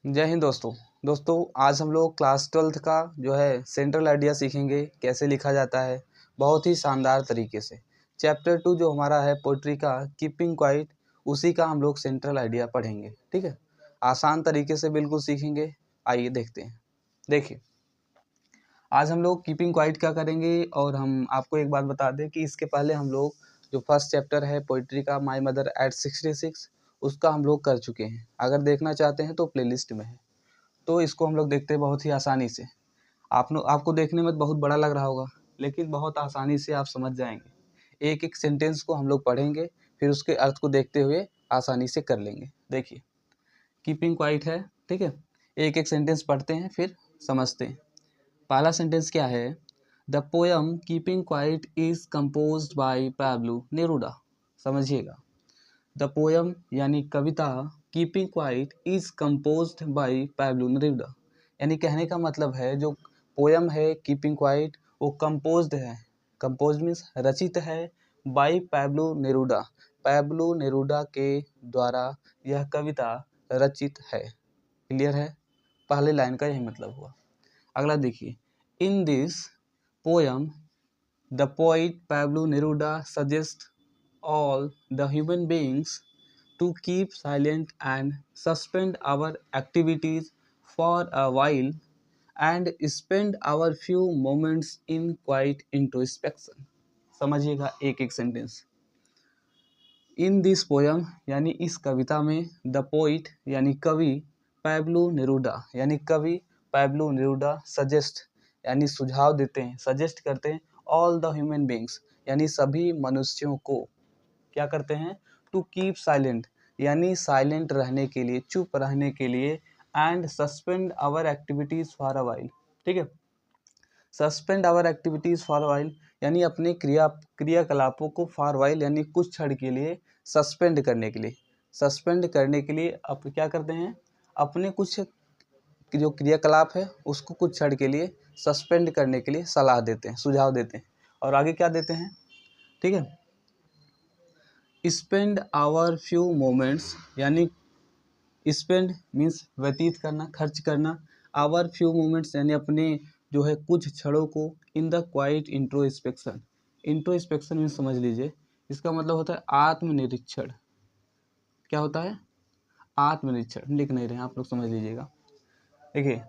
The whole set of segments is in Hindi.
जय हिंद दोस्तों। आज हम लोग क्लास 12th का जो है सेंट्रल आइडिया सीखेंगे, कैसे लिखा जाता है बहुत ही शानदार तरीके से। चैप्टर 2 जो हमारा है पोइट्री का कीपिंग क्वाइट, उसी का हम लोग सेंट्रल आइडिया पढ़ेंगे। ठीक है, आसान तरीके से बिल्कुल सीखेंगे। आइए देखते हैं। देखिए, आज हम लोग कीपिंग क्वाइट क्या करेंगे, और हम आपको एक बात बता दें कि इसके पहले हम लोग जो फर्स्ट चैप्टर है पोइट्री का माई मदर एट 66, उसका हम लोग कर चुके हैं। अगर देखना चाहते हैं तो प्लेलिस्ट में है, तो इसको हम लोग देखते हैं बहुत ही आसानी से। आपको देखने में बहुत बड़ा लग रहा होगा, लेकिन बहुत आसानी से आप समझ जाएंगे। एक एक सेंटेंस को हम लोग पढ़ेंगे, फिर उसके अर्थ को देखते हुए आसानी से कर लेंगे। देखिए, कीपिंग क्वाइट है, ठीक है। एक एक सेंटेंस पढ़ते हैं, फिर समझते हैं। पहला सेंटेंस क्या है? The poem keeping quiet is composed by Pablo Neruda. समझिएगा, द पोयम यानी कविता keeping quiet is composed by Pablo Neruda, यानी कहने का मतलब है जो पोयम है कीपिंग क्वाइट वो कंपोज्ड है। कंपोज्ड मीन्स रचित है by Pablo Neruda, Pablo Neruda के द्वारा यह कविता रचित है। क्लियर है? पहले लाइन का यही मतलब हुआ। अगला देखिए, in this poem the poet Pablo Neruda suggest all the human beings to keep silent and suspend our activities for a while and spend our few moments in quiet introspection। समझिएगा एक एक सेंटेंस। इन दिस पोयम यानी इस कविता में, द पोइट यानी कवि, पैब्लो नेरुदा यानी कवि पैब्लो नेरुदा सजेस्ट यानी सुझाव देते हैं, सजेस्ट करते हैं, ऑल द ह्यूमन बींग्स यानी सभी मनुष्यों को क्या करते हैं? टू कीप साइलेंट यानी साइलेंट रहने के लिए, चुप रहने के लिए, and suspend our activities for a while. ठीक है, suspend our activities for a while यानी अपने क्रियाकलापों को फॉर वाइल यानी कुछ क्षण के लिए, सस्पेंड करने के लिए, सस्पेंड करने के लिए अब क्या करते हैं? अपने कुछ जो क्रियाकलाप है उसको कुछ क्षण के लिए सस्पेंड करने के लिए सलाह देते हैं, सुझाव देते हैं। और आगे क्या देते हैं? ठीक है, स्पेंड आवर फ्यू मोमेंट्स यानी स्पेंड मीन्स व्यतीत करना, खर्च करना, आवर फ्यू मोमेंट्स यानी अपने जो है कुछ क्षणों को, in the quite introspection. Introspection means समझ लीजिए, इसका मतलब होता है आत्मनिरीक्षण। क्या होता है? आत्मनिरीक्षण। लिख नहीं रहे हैं आप लोग, समझ लीजिएगा। देखिए,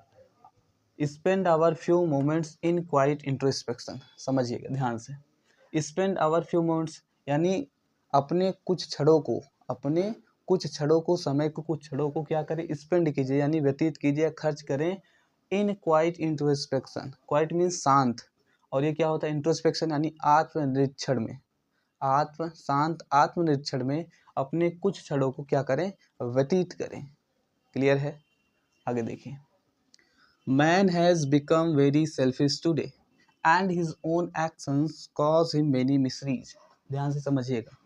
spend our few moments in quiet introspection, समझिएगा ध्यान से। स्पेंड आवर फ्यू मोमेंट्स यानी अपने कुछ क्षणों को, अपने कुछ क्षणों को, समय को, कुछ क्षणों को क्या करें? स्पेंड कीजिए यानी व्यतीत कीजिए, खर्च करें। इन क्वाइट इंट्रोस्पेक्शन, क्वाइट मीन्स शांत, और ये क्या होता है? इंट्रोस्पेक्शन यानी आत्मनिरीक्षण में, आत्मनिरीक्षण में अपने कुछ क्षणों को क्या करें? व्यतीत करें। क्लियर है? आगे देखिए, Man has become very selfish today, and his own actions cause him many miseries। ध्यान से समझिएगा।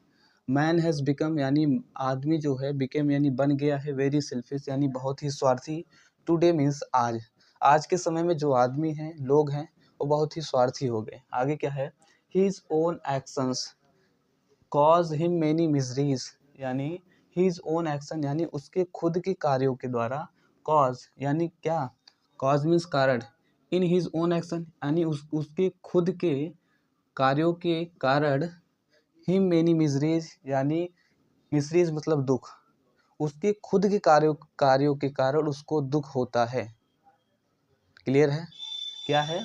Man has become यानी आदमी जो है, became यानी बन गया है, very selfish यानी बहुत ही स्वार्थी, today means आज। आज के समय में जो आदमी हैं, लोग हैं, वो बहुत ही स्वार्थी हो गए। आगे क्या है? His own actions cause him many miseries यानी his own action यानी उसके खुद के कार्यों के द्वारा, cause यानी क्या? cause means कारण, in his own action यानी उसके खुद के कार्यों के कारण, him many miseries यानी miseries मतलब दुख, उसके खुद के कार्यों के कारण उसको दुख होता है। क्लियर है? क्या है?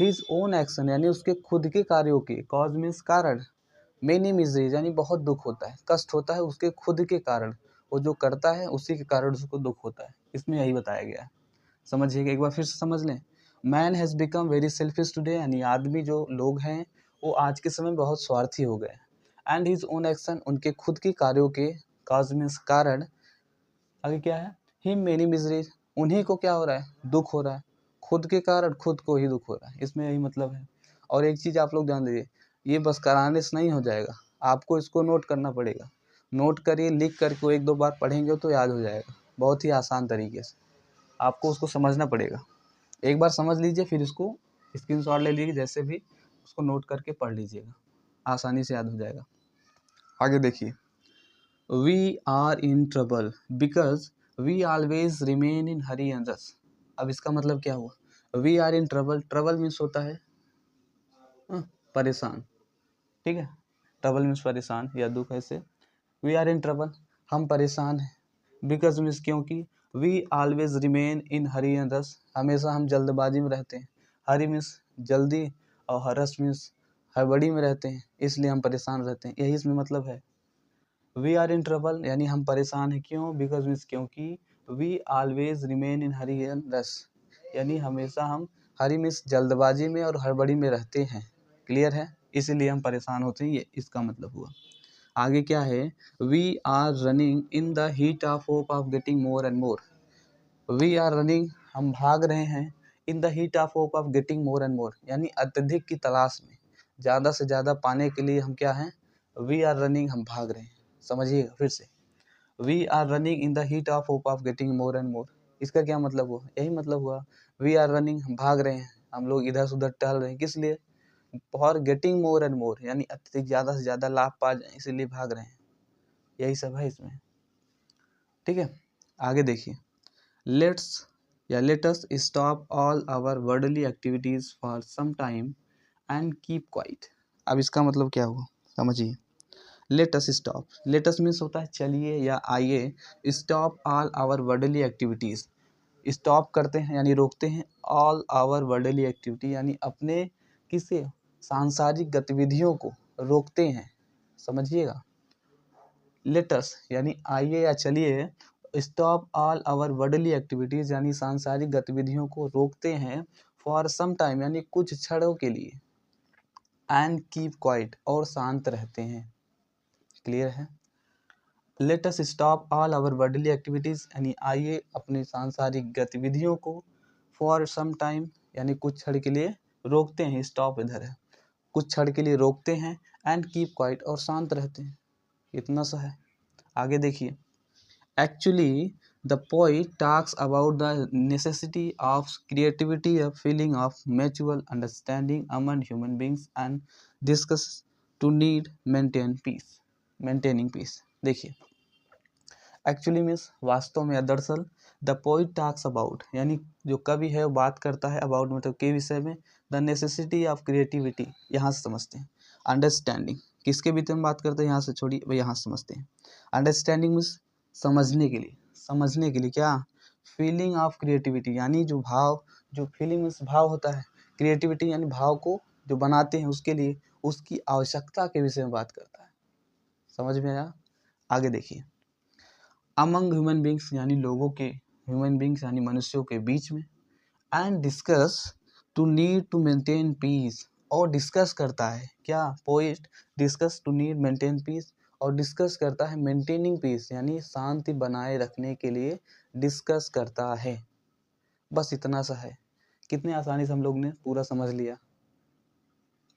his own action यानी उसके खुद के कार्यों के, cause means कारण, मेनी मिजरीज यानी बहुत दुख होता है, कष्ट होता है उसके खुद के कारण, वो जो करता है उसी के कारण उसको दुख होता है। इसमें यही बताया गया है। समझिएगा, एक बार फिर से समझ लें। Man has become very selfish today यानी आदमी जो लोग हैं वो आज के समय बहुत स्वार्थी हो गए। एंड हिज ओन एक्शन उनके खुद के कार्यों के, काज मीन्स कारण। आगे क्या है? हिम मेनी मिजरीज उन्हीं को क्या हो रहा है? दुख हो रहा है, खुद के कारण खुद को ही दुख हो रहा है। इसमें यही मतलब है। और एक चीज़ आप लोग ध्यान दीजिए, ये बस कराने से नहीं हो जाएगा, आपको इसको नोट करना पड़ेगा। नोट करिए, लिख करके एक दो बार पढ़ेंगे तो याद हो जाएगा, बहुत ही आसान तरीके से। आपको उसको समझना पड़ेगा। एक बार समझ लीजिए, फिर इसको स्क्रीनशॉट ले लीजिए, जैसे भी उसको नोट करके पढ़ लीजिएगा, आसानी से याद हो जाएगा। आगे देखिए, we are in trouble because we always remain in hurry and rush. अब इसका मतलब क्या हुआ? We are in trouble. Trouble means होता है परेशान, ठीक है। ट्रबल मीन्स परेशान या दुख, ऐसे। वी आर इन ट्रबल, हम परेशान हैं। बिकॉज मीन्स क्योंकि। We always remain in hurry and rush, हमेशा हम जल्दबाजी में रहते हैं। हरी मीन्स जल्दी और रश मीन्स हड़बड़ी में रहते हैं, इसलिए हम परेशान रहते हैं, यही इसमें मतलब है। वी आर इन ट्रबल यानी हम परेशान हैं, क्यों? बिकॉज मीन्स क्योंकि। We always remain in hurry and rush यानी हमेशा हम हरी मीन्स जल्दबाजी में और हड़बड़ी में रहते हैं। क्लियर है? इसीलिए हम परेशान होते हैं, ये इसका मतलब हुआ। आगे क्या है? We are running in the heat of hope of getting more and more. We are running, हम भाग रहे हैं। In the heat of hope of getting more and more यानी अत्यधिक की तलाश में, ज़्यादा से ज़्यादा पाने के लिए हम क्या हैं? वी आर रनिंग, हम भाग रहे हैं। समझिएगा फिर से। We are running in the heat of hope of getting more and more, इसका क्या मतलब हुआ? यही मतलब हुआ। वी आर रनिंग, हम भाग रहे हैं, हम लोग इधर से उधर टहल रहे हैं, किस लिए? For getting more and more यानी अत्यधिक ज़्यादा से ज़्यादा लाभ पा जाए, इसीलिए भाग रहे हैं। यही सब है इसमें, ठीक है। आगे देखिए। Let us stop all our worldly activities for some time and keep quiet. अब इसका मतलब क्या हुआ? समझिए। Let us stop, let us means होता है चलिए या आइए। Stop all our worldly activities, stop करते हैं यानी रोकते हैं। ऑल आवर वर्ल्डली एक्टिविटी यानी अपने किसे? सांसारिक गतिविधियों को रोकते हैं। समझिएगा। लेटस यानी आइए या चलिए। Stop all our worldly activities यानी सांसारिक गतिविधियों को रोकते हैं। फॉर सम टाइम यानी कुछ क्षणों के लिए। एंड कीप क्वाइट और शांत रहते हैं। क्लियर है? Let us stop all our worldly activities यानी आइए अपनी सांसारिक गतिविधियों को। फॉर सम टाइम यानी कुछ क्षण के लिए रोकते हैं। स्टॉप इधर है, कुछ क्षण के लिए रोकते हैं। एंड कीप क्वाइट और शांत रहते हैं। इतना सा है। आगे देखिए। Actually the poet talks about the necessity of creativity, a feeling of mutual understanding among human beings and discuss to need maintaining peace. देखिए, एक्चुअली मीन्स वास्तव में या दरअसल। द पोइट टॉक्स अबाउट यानी जो कवि है वो बात करता है अबाउट मतलब के विषय में। द नेसेसिटी ऑफ क्रिएटिविटी, यहाँ से समझते हैं। अंडरस्टैंडिंग किसके विषय में बात करते हैं, यहाँ से छोड़िए, वो यहाँ से समझते हैं। अंडरस्टैंडिंग मीन्स समझने के लिए। समझने के लिए क्या? फीलिंग ऑफ क्रिएटिविटी यानी जो भाव, जो फीलिंग मीन्स भाव होता है। क्रिएटिविटी यानी भाव को जो बनाते हैं उसके लिए, उसकी आवश्यकता के विषय में बात करता है। समझ में आया? आगे देखिए। अमंग ह्यूमन बींग्स यानी लोगों के, ह्यूमन बींग्स यानी मनुष्यों के बीच में। And discuss to need to maintain peace और डिस्कस करता है क्या? Poet discuss to need maintain peace और डिस्कस करता है मेंटेनिंग पीस यानी शांति बनाए रखने के लिए डिस्कस करता है। बस इतना सा है। कितने आसानी से हम लोग ने पूरा समझ लिया।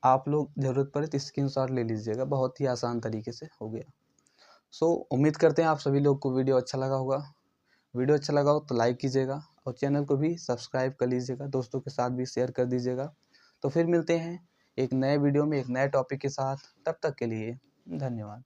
आप लोग ज़रूरत पड़े तो स्क्रीनशॉट ले लीजिएगा, बहुत ही आसान तरीके से हो गया। उम्मीद करते हैं आप सभी लोग को वीडियो अच्छा लगा होगा। वीडियो अच्छा लगा हो तो लाइक कीजिएगा और चैनल को भी सब्सक्राइब कर लीजिएगा, दोस्तों के साथ भी शेयर कर दीजिएगा। तो फिर मिलते हैं एक नए वीडियो में एक नए टॉपिक के साथ। तब तक के लिए धन्यवाद।